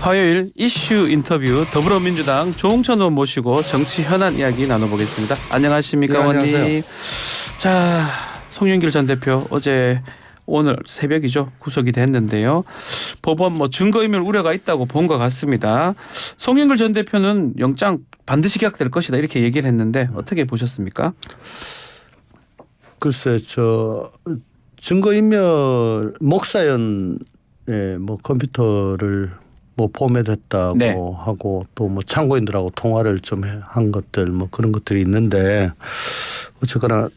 화요일 이슈 인터뷰 더불어민주당 조홍천 의원 모시고 정치 현안 이야기 나눠보겠습니다. 안녕하십니까, 의원님. 안녕하세요. 자, 송영길 전 대표 오늘 새벽이죠. 구속이 됐는데요. 법원 증거인멸 우려가 있다고 본 것 같습니다. 송영길 전 대표는 영장 반드시 기각될 것이다 이렇게 얘기를 했는데 어떻게 보셨습니까? 글쎄 증거인멸 목사연의 컴퓨터를 포맷했다고 네. 하고 또 참고인들하고 통화를 좀 한 것들 그런 것들이 있는데 어쨌거나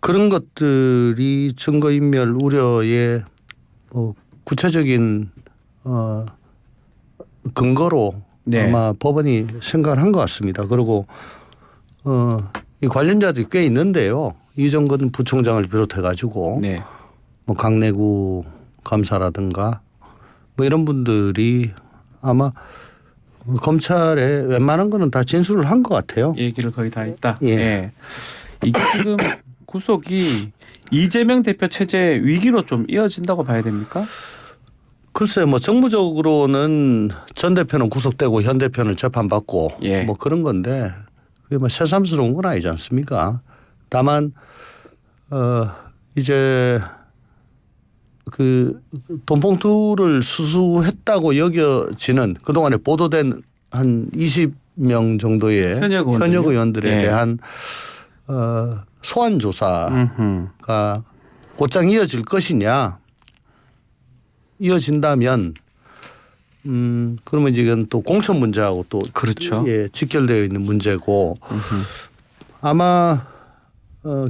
그런 것들이 증거인멸 우려의 구체적인 근거로 네. 아마 법원이 생각을 한 것 같습니다. 그리고 이 관련자들이 꽤 있는데요. 이정근 부총장을 비롯해 가지고 네. 강내구 감사라든가 이런 분들이 아마 검찰에 웬만한 거는 다 진술을 한 것 같아요. 얘기를 거의 다 했다. 예. 예. 이게 지금 구속이 이재명 대표 체제 위기로 좀 이어진다고 봐야 됩니까? 글쎄 정무적으로는 전 대표는 구속되고 현 대표는 재판받고 예. 그런 건데 그게 새삼스러운 건 아니지 않습니까? 다만 이제 그 돈봉투를 수수했다고 여겨지는 그동안에 보도된 한 20명 정도의 현역 의원들에 예. 대한 소환 조사가 곧장 이어질 것이냐. 이어진다면 그러면 지금 또 공천 문제하고 또 그렇죠. 예, 직결되어 있는 문제고 아마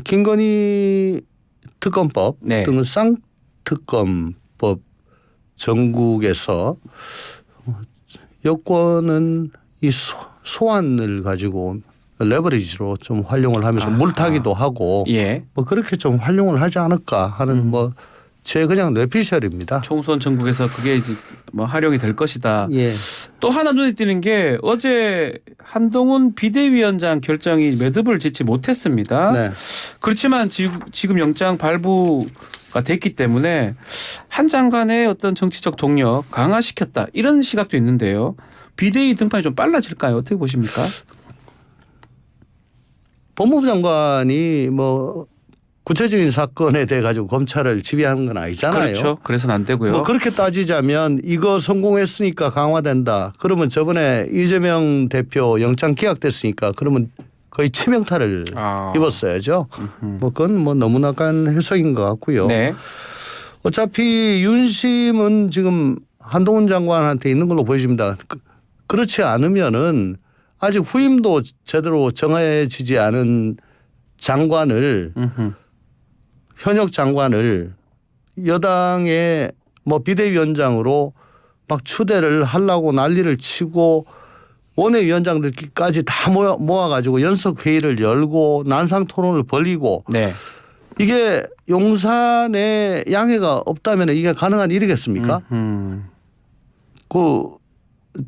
김건희 특검법 네. 또는 쌍특검법 전국에서 여권은 이 소환을 가지고 레버리지로 좀 활용을 하면서 물타기도 하고 예. 그렇게 좀 활용을 하지 않을까 하는 제 그냥 뇌피셜입니다. 총선 전국에서 그게 이제 활용이 될 것이다. 예. 또 하나 눈에 띄는 게 어제 한동훈 비대위원장 결정이 매듭을 짓지 못했습니다. 네. 그렇지만 지금 영장 발부가 됐기 때문에 한 장관의 어떤 정치적 동력 강화시켰다 이런 시각도 있는데요. 비대위 등판이 좀 빨라질까요? 어떻게 보십니까? 법무부 장관이 구체적인 사건에 대해 가지고 검찰을 지휘하는 건 아니잖아요. 그렇죠. 그래서는 안 되고요. 그렇게 따지자면 이거 성공했으니까 강화된다. 그러면 저번에 이재명 대표 영장 기각됐으니까 그러면 거의 치명타를 입었어야죠. 그건 너무나 간 해석인 것 같고요. 네. 어차피 윤심은 지금 한동훈 장관한테 있는 걸로 보여집니다. 그렇지 않으면은 아직 후임도 제대로 정해지지 않은 장관을 현역 장관을 여당의 비대위원장으로 막 추대를 하려고 난리를 치고 원내위원장들까지 다 모아가지고 연석회의를 열고 난상토론을 벌이고 네. 이게 용산에 양해가 없다면 이게 가능한 일이겠습니까?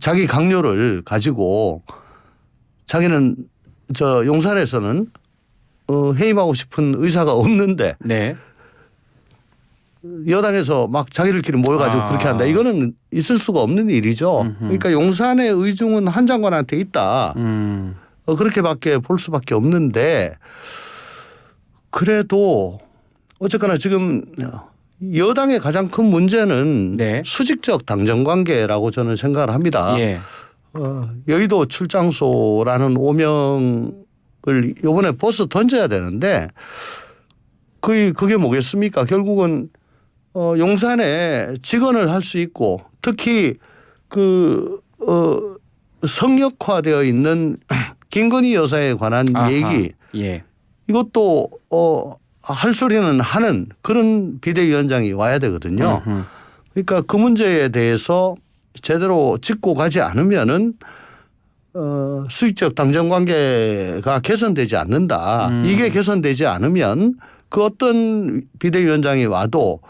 자기 강요를 가지고 자기는 용산에서는 해임하고 싶은 의사가 없는데 네. 여당에서 막 자기들끼리 모여가지고 그렇게 한다. 이거는 있을 수가 없는 일이죠. 그러니까 용산의 의중은 한 장관한테 있다. 그렇게밖에 볼 수밖에 없는데 그래도 어쨌거나 지금 여당의 가장 큰 문제는 네. 수직적 당정 관계라고 저는 생각을 합니다. 예. 여의도 출장소라는 오명을 이번에 벗어 던져야 되는데 그게 뭐겠습니까? 결국은 용산에 직언을 할 수 있고 특히 성역화되어 있는 김건희 여사에 관한 얘기 예. 이것도 할 소리는 하는 그런 비대위원장이 와야 되거든요. 그러니까 그 문제에 대해서 제대로 짚고 가지 않으면은 수직적 당정 관계가 개선되지 않는다. 이게 개선되지 않으면 그 어떤 비대위원장이 와도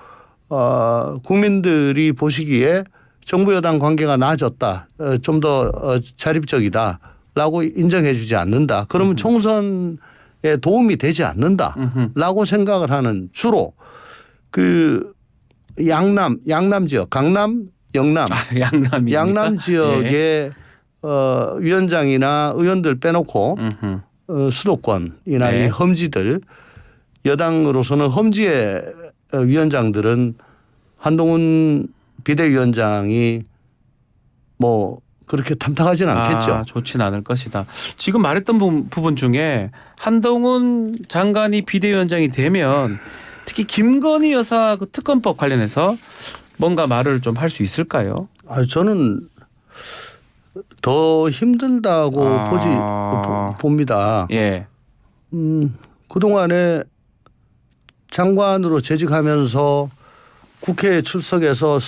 국민들이 보시기에 정부 여당 관계가 나아졌다. 좀 더 자립적이다라고 인정해 주지 않는다. 그러면 총선에 도움이 되지 않는다라고 생각을 하는 주로 그 양남 지역 강남 영남, 양남입니까? 양남 지역의 위원장이나 의원들 빼놓고 수도권이나 네. 이 험지들 여당으로서는 험지의 위원장들은 한동훈 비대위원장이 뭐 그렇게 탐탁하지는 않겠죠. 좋지는 않을 것이다. 지금 말했던 부분 중에 한동훈 장관이 비대위원장이 되면 특히 김건희 여사 그 특검법 관련해서 뭔가 말을 좀 할 수 있을까요? 저는 더 힘들다고 봅니다. 예. 그동안에 장관으로 재직하면서 국회에 출석해서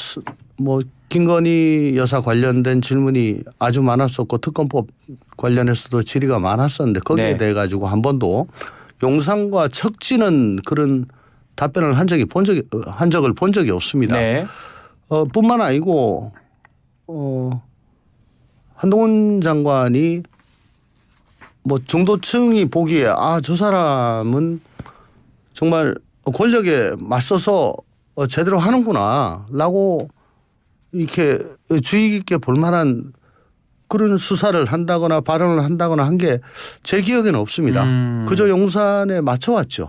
뭐 김건희 여사 관련된 질문이 아주 많았었고 특검법 관련해서도 질의가 많았었는데 거기에 네. 대해 가지고 한 번도 용상과 척지는 그런 답변을 한 적을 본 적이 없습니다. 네. 뿐만 아니고 한동훈 장관이 뭐 중도층이 보기에 저 사람은 정말 권력에 맞서서 제대로 하는구나라고 이렇게 주의 깊게 볼 만한 그런 수사를 한다거나 발언을 한다거나 한 게 제 기억에는 없습니다. 그저 용산에 맞춰왔죠.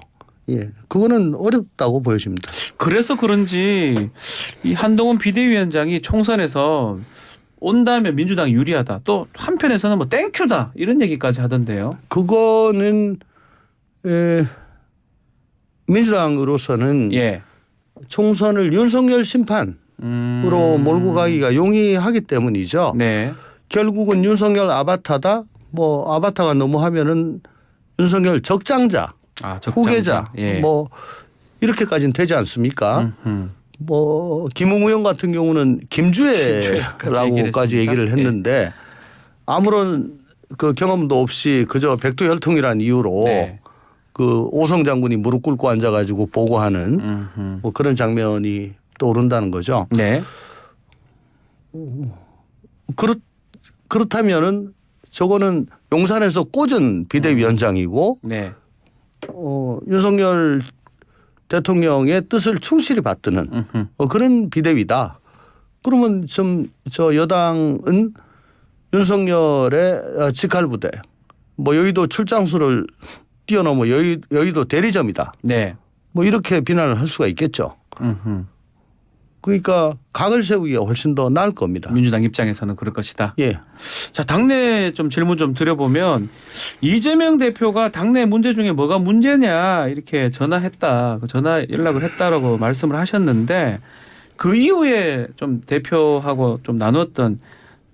예, 그거는 어렵다고 보여집니다. 그래서 그런지 이 한동훈 비대위원장이 총선에서 온다면 민주당이 유리하다. 또 한편에서는 뭐 땡큐다 이런 얘기까지 하던데요. 그거는 민주당으로서는 예. 총선을 윤석열 심판으로 몰고 가기가 용이하기 때문이죠. 네. 결국은 윤석열 아바타다. 뭐 아바타가 너무 하면은 윤석열 적장자, 후계자 예. 뭐 이렇게까지는 되지 않습니까? 뭐 김웅 의원 같은 경우는 김주애라고까지 얘기를 했는데 아무런 그 경험도 없이 그저 백두혈통이라는 이유로 네. 그 오성 장군이 무릎 꿇고 앉아가지고 보고하는 뭐 그런 장면이 떠오른다는 거죠. 네. 그렇다면은 저거는 용산에서 꽂은 비대위원장이고 네. 윤석열 대통령의 뜻을 충실히 받드는 그런 비대위다. 그러면 저 여당은 윤석열의 직할부대, 뭐 여의도 출장소를 뛰어넘어 여의도 대리점이다. 네. 뭐 이렇게 비난을 할 수가 있겠죠. 그러니까 각을 세우기가 훨씬 더 나을 겁니다. 민주당 입장에서는 그럴 것이다. 예. 자, 당내 좀 질문 좀 드려보면 이재명 대표가 당내 문제 중에 뭐가 문제냐 이렇게 전화했다. 전화 연락을 했다라고 말씀을 하셨는데 그 이후에 좀 대표하고 좀 나눴던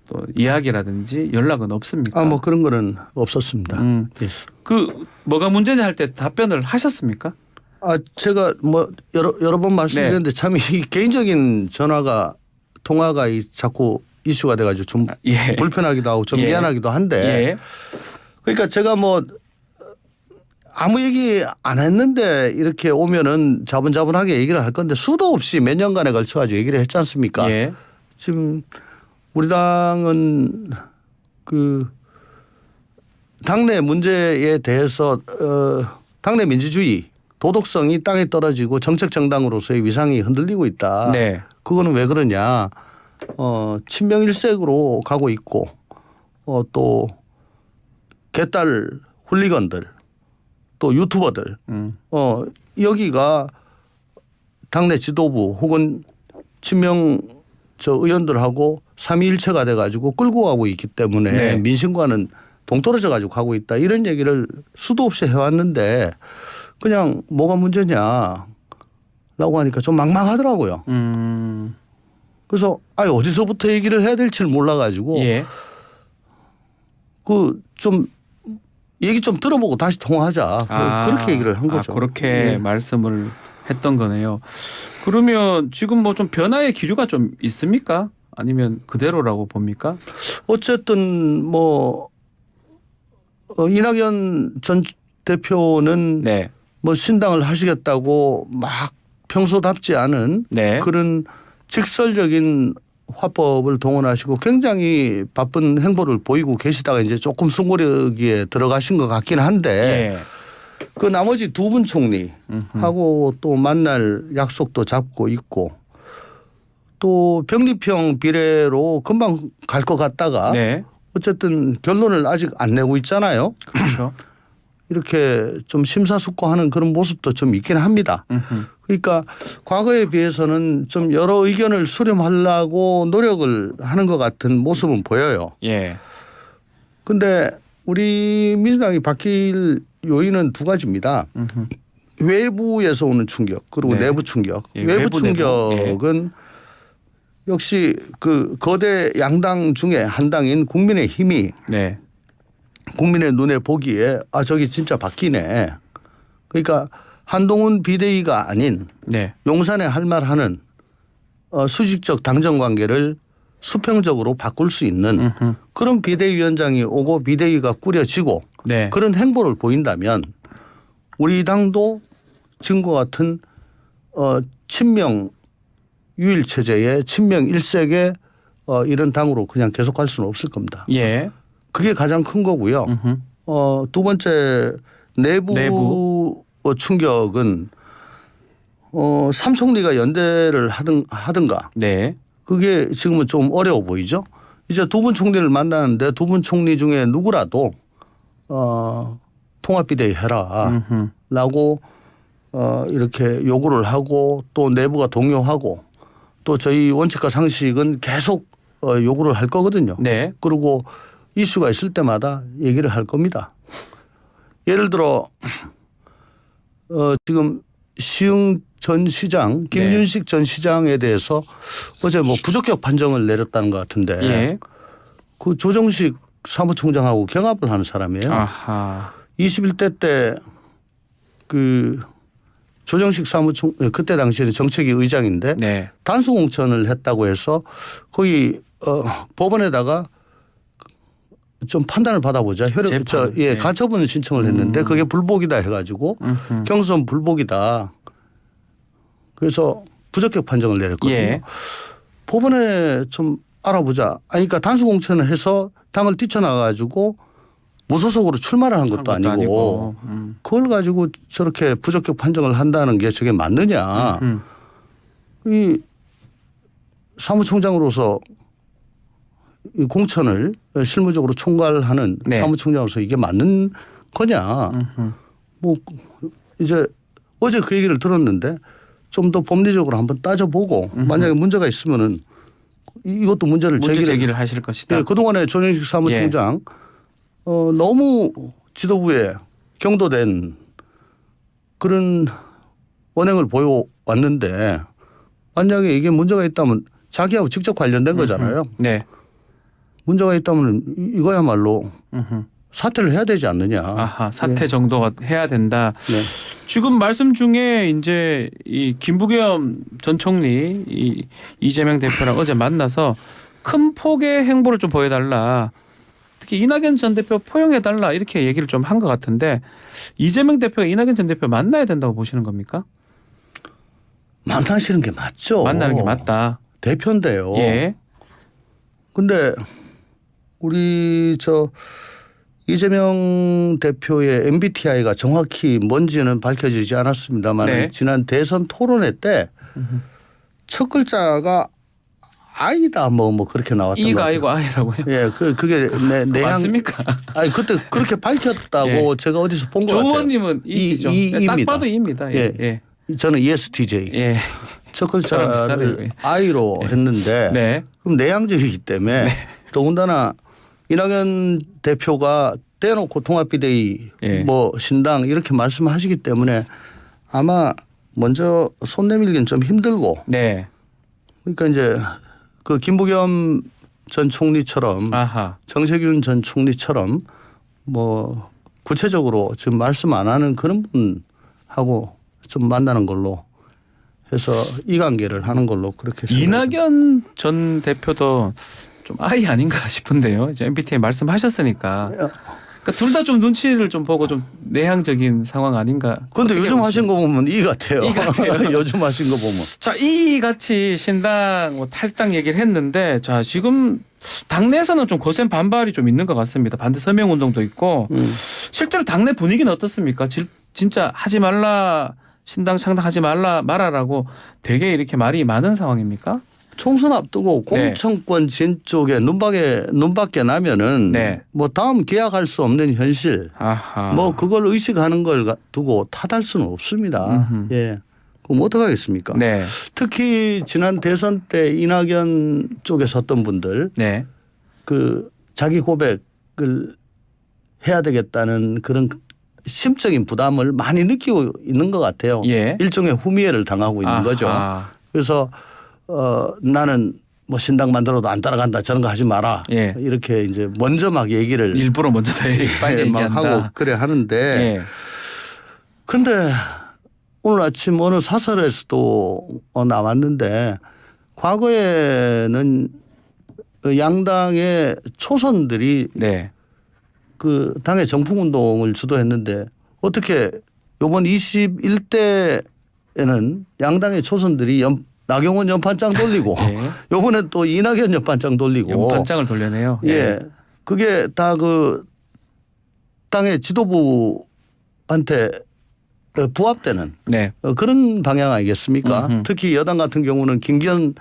또 이야기라든지 연락은 없습니까? 뭐 그런 거는 없었습니다. 예. 그 뭐가 문제냐 할 때 답변을 하셨습니까? 제가 뭐 여러 번 말씀드렸는데 참 이 개인적인 통화가 자꾸 이슈가 돼가지고 좀 예. 불편하기도 하고 좀 예. 미안하기도 한데 예. 그러니까 제가 뭐 아무 얘기 안 했는데 이렇게 오면은 자분자분하게 얘기를 할 건데 수도 없이 몇 년간에 걸쳐가지고 얘기를 했지 않습니까? 예. 지금 우리 당은 그 당내 문제에 대해서 당내 민주주의 도덕성이 땅에 떨어지고 정책 정당으로서의 위상이 흔들리고 있다. 네. 그거는 왜 그러냐? 친명일색으로 가고 있고 또 개딸 훌리건들 또 유튜버들 여기가 당내 지도부 혹은 친명 의원들하고 삼위일체가 돼가지고 끌고 가고 있기 때문에 네. 민심과는 동떨어져 가지고 가고 있다 이런 얘기를 수도 없이 해왔는데 그냥 뭐가 문제냐라고 하니까 좀 막막하더라고요. 그래서 어디서부터 얘기를 해야 될지를 몰라가지고 예. 그 좀 얘기 좀 들어보고 다시 통화하자 그렇게 얘기를 한 거죠. 그렇게 예. 말씀을 했던 거네요. 그러면 지금 뭐 좀 변화의 기류가 좀 있습니까? 아니면 그대로라고 봅니까? 어쨌든 뭐 이낙연 전 대표는 네. 뭐 신당을 하시겠다고 막 평소답지 않은 네. 그런 직설적인 화법을 동원하시고 굉장히 바쁜 행보를 보이고 계시다가 이제 조금 숨고르기에 들어가신 것 같긴 한데 예. 그 나머지 두 분 총리하고 또 만날 약속도 잡고 있고 또 병립형 비례로 금방 갈 것 같다가 네. 어쨌든 결론을 아직 안 내고 있잖아요. 그렇죠. 이렇게 좀 심사숙고하는 그런 모습도 좀 있긴 합니다. 그러니까 과거에 비해서는 좀 여러 의견을 수렴하려고 노력을 하는 것 같은 모습은 보여요. 예. 근데 우리 민주당이 바뀔 요인은 두 가지입니다. 외부에서 오는 충격 그리고 네. 내부 충격. 예, 외부 내부. 충격은 역시 그 거대 양당 중에 한 당인 국민의힘이 네. 국민의 눈에 보기에 아 저기 진짜 바뀌네. 그러니까 한동훈 비대위가 아닌 네. 용산에 할 말하는 수직적 당정 관계를 수평적으로 바꿀 수 있는 그런 비대위원장이 오고 비대위가 꾸려지고 네. 그런 행보를 보인다면 우리 당도 지금과 같은 친명 유일 체제의 친명 일색의 이런 당으로 그냥 계속할 수는 없을 겁니다. 예. 그게 가장 큰 거고요. 두 번째 내부 충격은 삼총리가 연대를 하든가 네. 그게 지금은 좀 어려워 보이죠. 이제 두 분 총리를 만나는데 두 분 총리 중에 누구라도 통합비대위 해라라고 이렇게 요구를 하고 또 내부가 동요하고 또 저희 원칙과 상식은 계속 요구를 할 거거든요. 네. 그리고 이슈가 있을 때마다 얘기를 할 겁니다. 예를 들어 지금 시흥 전 시장 김윤식 전 시장에 대해서 어제 뭐 부적격 판정을 내렸다는 것 같은데 예. 그 조정식 사무총장하고 경합을 하는 사람이에요. 아하. 21대 때 그 조정식 사무총 그때 당시에는 정책위 의장인데 네. 단수 공천을 했다고 해서 거기 법원에다가 좀 판단을 받아보자. 재판. 예, 네. 가처분 신청을 했는데 그게 불복이다 해가지고 경선 불복이다. 그래서 부적격 판정을 내렸거든요. 예. 법원에 좀 알아보자. 아니, 그러니까 단수 공천을 해서 당을 뛰쳐나가가지고 무소속으로 출마를 한 것도 아니고 그걸 가지고 저렇게 부적격 판정을 한다는 게 저게 맞느냐. 이 사무총장으로서 이 공천을 실무적으로 총괄하는 네. 사무총장으로서 이게 맞는 거냐. 뭐 이제 어제 그 얘기를 들었는데 좀 더 법리적으로 한번 따져보고 만약에 문제가 있으면은 이것도 문제를 제기를 하실 것이다. 네, 그동안에 조정식 사무총장 너무 지도부에 경도된 그런 원행을 보여왔는데 만약에 이게 문제가 있다면 자기하고 직접 관련된 거잖아요. 네. 문제가 있다면 이거야말로 사퇴를 해야 되지 않느냐. 아하, 사퇴 정도가 해야 된다. 네. 지금 말씀 중에 이제 이 김부겸 전 총리 이재명 대표랑 어제 만나서 큰 폭의 행보를 좀 보여달라. 특히 이낙연 전 대표 포용해달라 이렇게 얘기를 좀 한 것 같은데 이재명 대표가 이낙연 전 대표 만나야 된다고 보시는 겁니까? 만나시는 게 맞죠. 만나는 게 맞다. 대표인데요. 예. 근데 우리 이재명 대표의 MBTI가 정확히 뭔지는 밝혀지지 않았습니다만 네. 지난 대선 토론회 때 첫 글자가 아이다 뭐 그렇게 나왔던 것 이가 같아요. 아니고 아이라고요? 예, 그게 내양 맞습니까? 아니 그때 그렇게 밝혔다고 예. 제가 어디서 본 것 조 같아요. 의원님은 이시죠? 딱 이입니다. 봐도 이입니다. 예. 예. 저는 ESTJ. 예. 첫 저랑 비슷하네요. 글자를 예. I로 했는데 네. 그럼 내향적이기 때문에 더군다나 이낙연 대표가 떼놓고 통합비대위 예. 뭐 신당 이렇게 말씀하시기 때문에 아마 먼저 손 내밀긴 좀 힘들고 네. 그러니까 이제 그 김부겸 전 총리처럼 아하. 정세균 전 총리처럼 뭐 구체적으로 지금 말씀 안 하는 그런 분하고 좀 만나는 걸로 해서 이 관계를 하는 걸로 그렇게 이낙연 전 대표도 좀 아이 아닌가 싶은데요. 이제 MBTI 말씀하셨으니까. 그러니까 둘 다 좀 눈치를 좀 보고 좀 내향적인 상황 아닌가. 그런데 요즘 하신 거 보면 이 같아요. 이 같아요. 요즘 하신 거 보면. 자, 이 같이 신당 뭐 탈당 얘기를 했는데 자, 지금 당내에서는 좀 거센 반발이 좀 있는 것 같습니다. 반대 서명 운동도 있고 실제로 당내 분위기는 어떻습니까? 진짜 하지 말라 신당 창당하지 말라라고 되게 이렇게 말이 많은 상황입니까? 총선 앞두고 네. 공천권 진 쪽에 눈밖에 나면은 네. 뭐 다음 계약할 수 없는 현실 아하. 뭐 그걸 의식하는 걸 두고 탓할 수는 없습니다. 음흠. 예. 그럼 어떡하겠습니까? 네. 특히 지난 대선 때 이낙연 쪽에 섰던 분들 네. 그 자기 고백을 해야 되겠다는 그런 심적인 부담을 많이 느끼고 있는 것 같아요. 예. 일종의 후미애를 당하고 있는 아하. 거죠. 그래서 나는 뭐 신당 만들어도 안 따라간다 저런 거 하지 마라. 예. 이렇게 이제 먼저 막 얘기를 일부러 먼저 다 빨리 막 얘기한다. 하고 그래 하는데 예. 근데 오늘 아침 어느 사설에서도 나왔는데 과거에는 양당의 초선들이 네. 그 당의 정풍운동을 주도했는데 어떻게 이번 21대에는 양당의 초선들이 나경원 연판장 돌리고 예. 요번에 또 이낙연 연판장 돌리고 연판장을 돌려내요. 예. 그게 다 그 당의 지도부한테 부합되는 네. 그런 방향 아니겠습니까? 음흠. 특히 여당 같은 경우는 김기현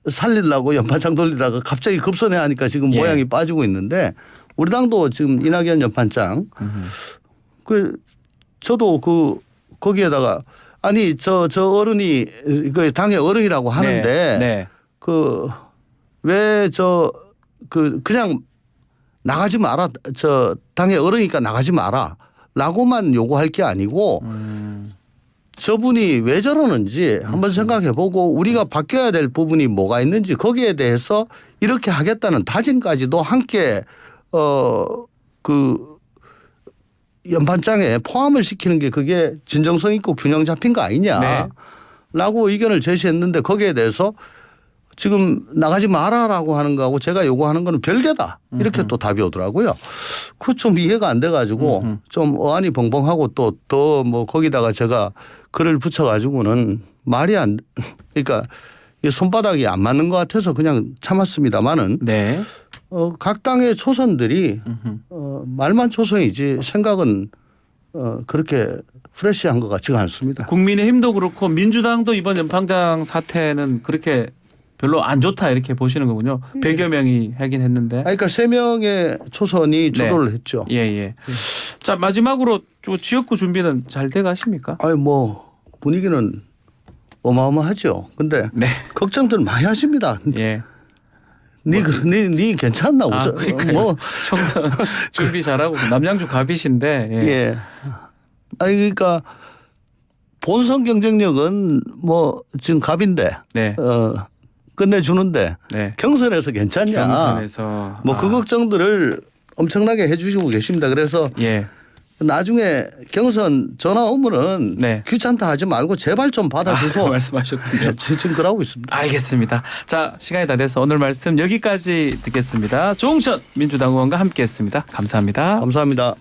살리려고 연판장 돌리다가 갑자기 급선회 하니까 지금 예. 모양이 빠지고 있는데 우리 당도 지금 이낙연 연판장 그 저도 그 거기에다가 아니 저 어른이 그 당의 어른이라고 하는데 네. 그 왜 그냥 나가지 마라 저 당의 어른이니까 나가지 마라 라고만 요구할 게 아니고 저분이 왜 저러는지 한번 생각해 보고 우리가 바뀌어야 될 부분이 뭐가 있는지 거기에 대해서 이렇게 하겠다는 다짐까지도 함께 그 연판장에 포함을 시키는 게 그게 진정성 있고 균형 잡힌 거 아니냐라고 의견을 제시했는데 거기에 대해서 지금 나가지 마라라고 하는 거하고 제가 요구하는 거는 별개다 이렇게 또 답이 오더라고요. 그 좀 이해가 안 돼 가지고 좀 어안이 벙벙하고 또 더 뭐 거기다가 제가 글을 붙여 가지고는 말이 안 그러니까 손바닥이 안 맞는 것 같아서 그냥 참았습니다마는 네. 각 당의 초선들이 말만 초선이지 생각은 그렇게 프레시한 것 같지가 않습니다. 국민의힘도 그렇고 민주당도 이번 연판장 사태는 그렇게 별로 안 좋다 이렇게 보시는 거군요. 100여 명이 하긴 했는데. 그러니까 3명의 초선이 주도를 했죠. 예. 자 마지막으로 지역구 준비는 잘 돼 가십니까? 아니 뭐 분위기는 어마어마하죠. 근데 네. 걱정들 많이 하십니다. 예. 니 괜찮나? 그러니까요. 뭐 총선 준비 잘하고 남양주 갑이신데. 예. 아니 그러니까 본선 경쟁력은 뭐 지금 갑인데 네. 끝내주는데 네. 경선에서 괜찮냐? 경선에서 뭐 그 걱정들을 엄청나게 해주시고 계십니다. 그래서 예. 나중에 경선 전화 오면은 네. 귀찮다 하지 말고 제발 좀 받아주소. 말씀하셨군요. 지금 그러고 있습니다. 알겠습니다. 자 시간이 다 돼서 오늘 말씀 여기까지 듣겠습니다. 조홍천 민주당 의원과 함께했습니다. 감사합니다. 감사합니다.